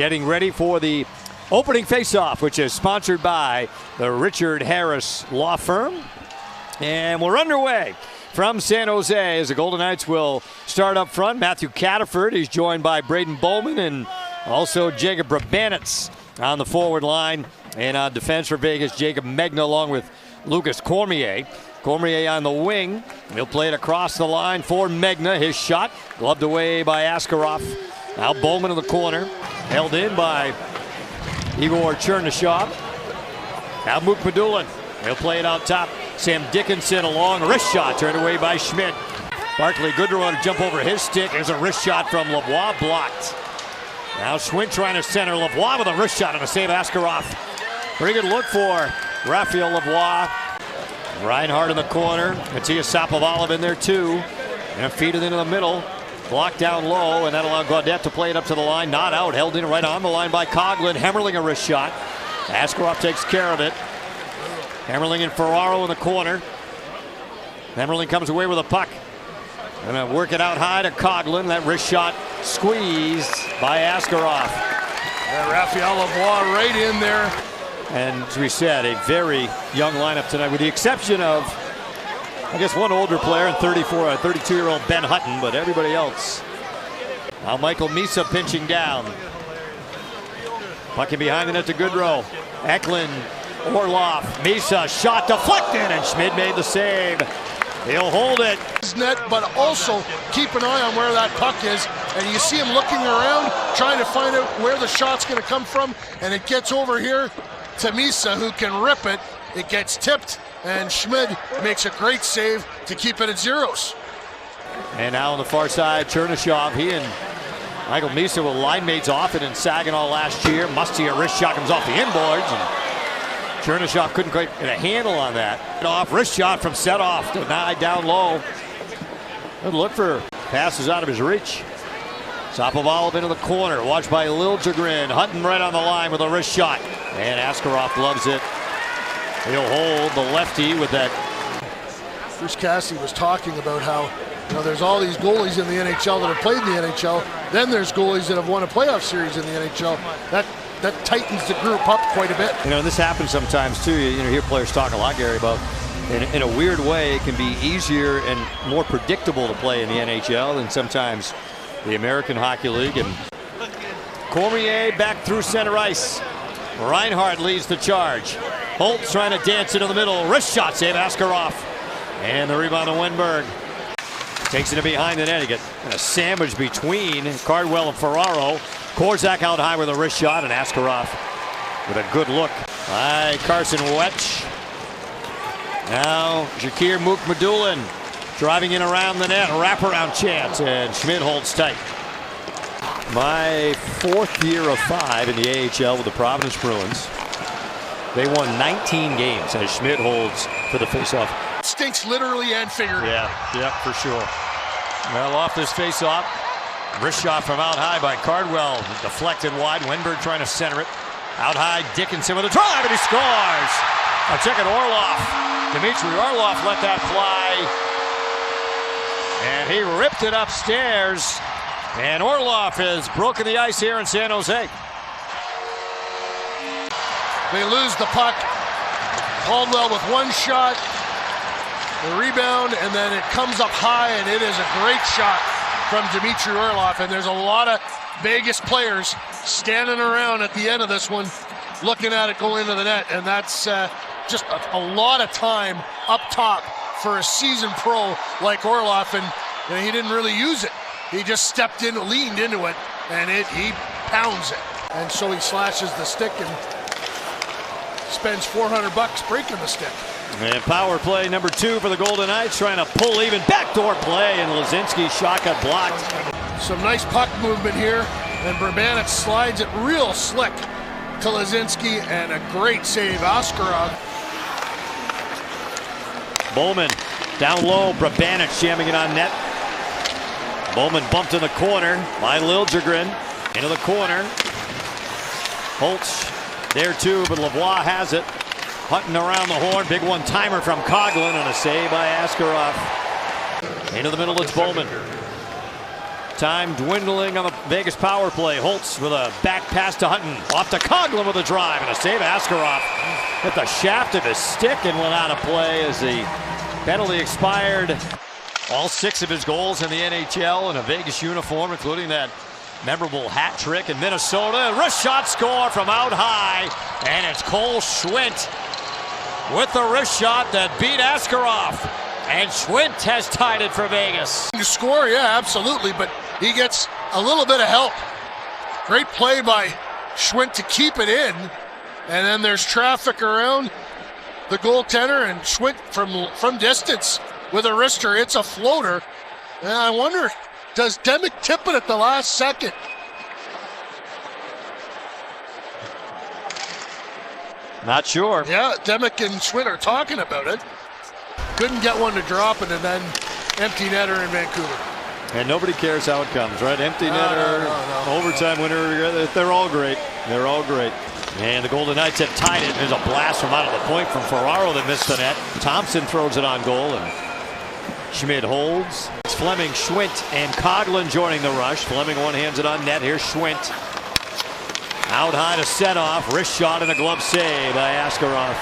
getting ready for the opening faceoff, which is sponsored by the Richard Harris Law Firm. And we're underway from San Jose as the Golden Knights will start up front. Matthew Cataford, he's joined by Braden Bowman and also Jacob Brabenitz on the forward line. And on defense for Vegas, Jacob Megna along with Lucas Cormier. Cormier on the wing. He'll play it across the line for Megna. His shot gloved away by Askarov. Now Bowman in the corner. Held in by Igor Chernyshov. Now Mukhamadullin. He'll play it out top. Sam Dickinson along. Wrist shot turned away by Schmidt. Barclay Goodrow to jump over his stick. There's a wrist shot from Lavoie blocked. Now Schwinn trying to center. Lavoie with a wrist shot and a save Askarov. Pretty good look for Raphael Lavoie. Reinhardt in the corner. Matthias Sapovaliv in there too. And feed it into the middle. Blocked down low, and that allowed Gaudette to play it up to the line. Not out, held in right on the line by Coghlan. Hemmerling a wrist shot. Askarov takes care of it. Hemmerling and Ferraro in the corner. Hemmerling comes away with a puck. Gonna work it out high to Coghlan. That wrist shot squeezed by Askarov. And Raphael Lavoie right in there. And as we said, a very young lineup tonight, with the exception of, I guess, one older player and 32-year-old Ben Hutton, but everybody else. Now Michael Misa pinching down. Puck in behind the net to Goodrow. Eklund, Orlov, Misa, shot deflected, and Schmidt made the save. He'll hold it. Net, but also keep an eye on where that puck is. And you see him looking around, trying to find out where the shot's going to come from. And it gets over here to Misa, who can rip it. It gets tipped, and Schmidt makes a great save to keep it at zeros. And now on the far side, Chernyshov, he and Michael Misa were line mates often in Saginaw last year. Musty, a wrist shot comes off the inboards, and Chernyshov couldn't quite get a handle on that. Off wrist shot from Setoff, denied down low. Good look for passes out of his reach. Sapovaliv into the corner, watched by Liljegren. Hutton right on the line with a wrist shot. And Askarov loves it. He'll hold the lefty with that. Bruce Cassidy was talking about how, there's all these goalies in the NHL that have played in the NHL. Then there's goalies that have won a playoff series in the NHL. That tightens the group up quite a bit. And this happens sometimes too. You hear players talk a lot, Gary, about in a weird way it can be easier and more predictable to play in the NHL than sometimes the American Hockey League. And Cormier back through center ice. Reinhardt leads the charge. Holtz trying to dance into the middle. Wrist shot save Askarov. And the rebound to Wenberg. Takes it to behind the net. He gets a sandwich between Cardwell and Ferraro. Korczak out high with a wrist shot, and Askarov with a good look by Carson Wetch. Now Jakir Mukhamadullin driving in around the net. Wraparound chance, and Schmidt holds tight. My fourth year of 5 in the AHL with the Providence Bruins. They won 19 games as Schmidt holds for the faceoff. Stinks literally and figuratively. Yeah, for sure. Well, off this faceoff. Wrist shot from out high by Cardwell. Deflected wide. Wenberg trying to center it. Out high, Dickinson with a drive, and he scores. Now check it, Orlov. Dmitry Orlov let that fly. And he ripped it upstairs. And Orlov has broken the ice here in San Jose. They lose the puck. Caldwell with one shot. The rebound, and then it comes up high, and it is a great shot from Dmitry Orlov. And there's a lot of Vegas players standing around at the end of this one, looking at it go into the net. And that's just a lot of time up top for a seasoned pro like Orlov. And he didn't really use it. He just stepped in, leaned into it, and he pounds it. And so he slashes the stick and spends $400 breaking the stick. And power play number 2 for the Golden Knights, trying to pull even backdoor play, and Lazinski's shot got blocked. Some nice puck movement here, and Brabenitz slides it real slick to Lazinski, and a great save, Askarov. Bowman down low, Brabenitz jamming it on net. Bowman bumped in the corner by Liljegren. Into the corner. Holtz there too, but Lavoie has it. Hutton around the horn. Big one-timer from Coghlan, and a save by Askarov. Into the middle, it's Bowman. Time dwindling on the Vegas power play. Holtz with a back pass to Hutton. Off to Coghlan with a drive and a save. Askarov hit the shaft of his stick and went out of play as the penalty expired. All 6 of his goals in the NHL in a Vegas uniform, including that memorable hat trick in Minnesota. Wrist shot score from out high, and it's Cole Schwindt with the wrist shot that beat Askarov. And Schwindt has tied it for Vegas. To score, yeah, absolutely, but he gets a little bit of help. Great play by Schwindt to keep it in, and then there's traffic around the goaltender, and Schwindt from distance with a wrister. It's a floater, and I wonder, does Demick tip it at the last second? Not sure. Yeah, Demick and Schwindt are talking about it. Couldn't get one to drop it, and then empty netter in Vancouver. And nobody cares how it comes, right? Empty netter, overtime winner, they're all great. They're all great. And the Golden Knights have tied it. There's a blast from out of the point from Ferraro that missed the net. Thompson throws it on goal, and Schmid holds. It's Fleming, Schwindt, and Coghlan joining the rush. Fleming one-hands it on net. Here's Schwindt. Out high to set off. Wrist shot and a glove save by Askarov.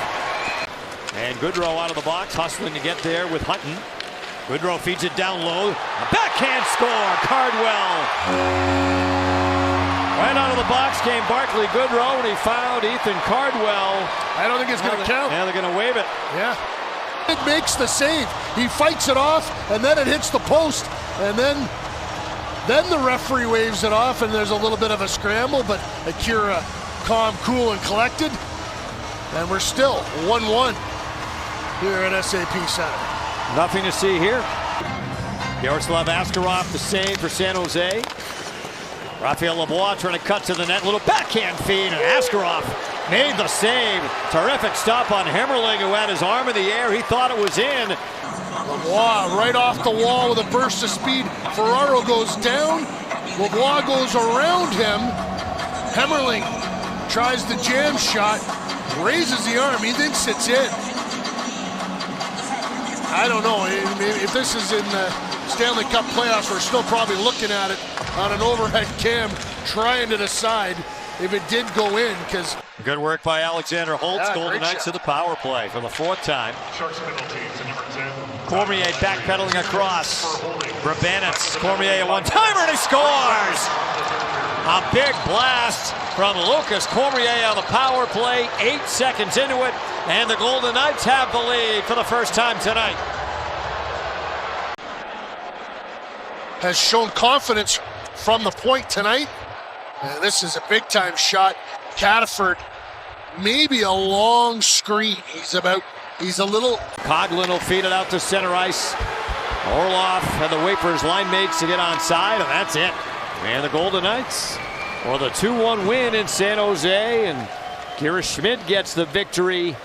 And Goodrow out of the box, hustling to get there with Hutton. Goodrow feeds it down low. A backhand score, Cardwell. Right out of the box came Barclay Goodrow, and he found Ethan Cardwell. I don't think it's going to count. Yeah, they're going to wave it. Yeah. It makes the save. He fights it off, and then it hits the post, and then the referee waves it off, and there's a little bit of a scramble, but Akira calm, cool, and collected. And we're still 1-1 here at SAP Center. Nothing to see here. Yaroslav Askarov the save for San Jose. Raphael Lavoie trying to cut to the net. Little backhand feed, and Askarov made the save. Terrific stop on Hemmerling, who had his arm in the air. He thought it was in. Lavoie right off the wall with a burst of speed. Ferraro goes down. Lavoie goes around him. Hemmerling tries the jam shot. Raises the arm. He thinks it's in. I don't know. If this is in the Stanley Cup playoffs, we're still probably looking at it on an overhead cam, trying to decide if it did go in. Because good work by Alexander Holtz. Yeah, Golden Knights to the power play for the 4th time. Cormier backpedaling across. Brabanets. Cormier a one-timer, and he scores! A big blast from Lucas Cormier on the power play. 8 seconds into it, and the Golden Knights have the lead for the first time tonight. has shown confidence from the point tonight. And this is a big-time shot. Cataford, maybe a long screen. He's a little... Coghlan will feed it out to center ice. Orlov had to wait for his line mates to get onside, and that's it. And the Golden Knights for the 2-1 win in San Jose, and Kira Schmid gets the victory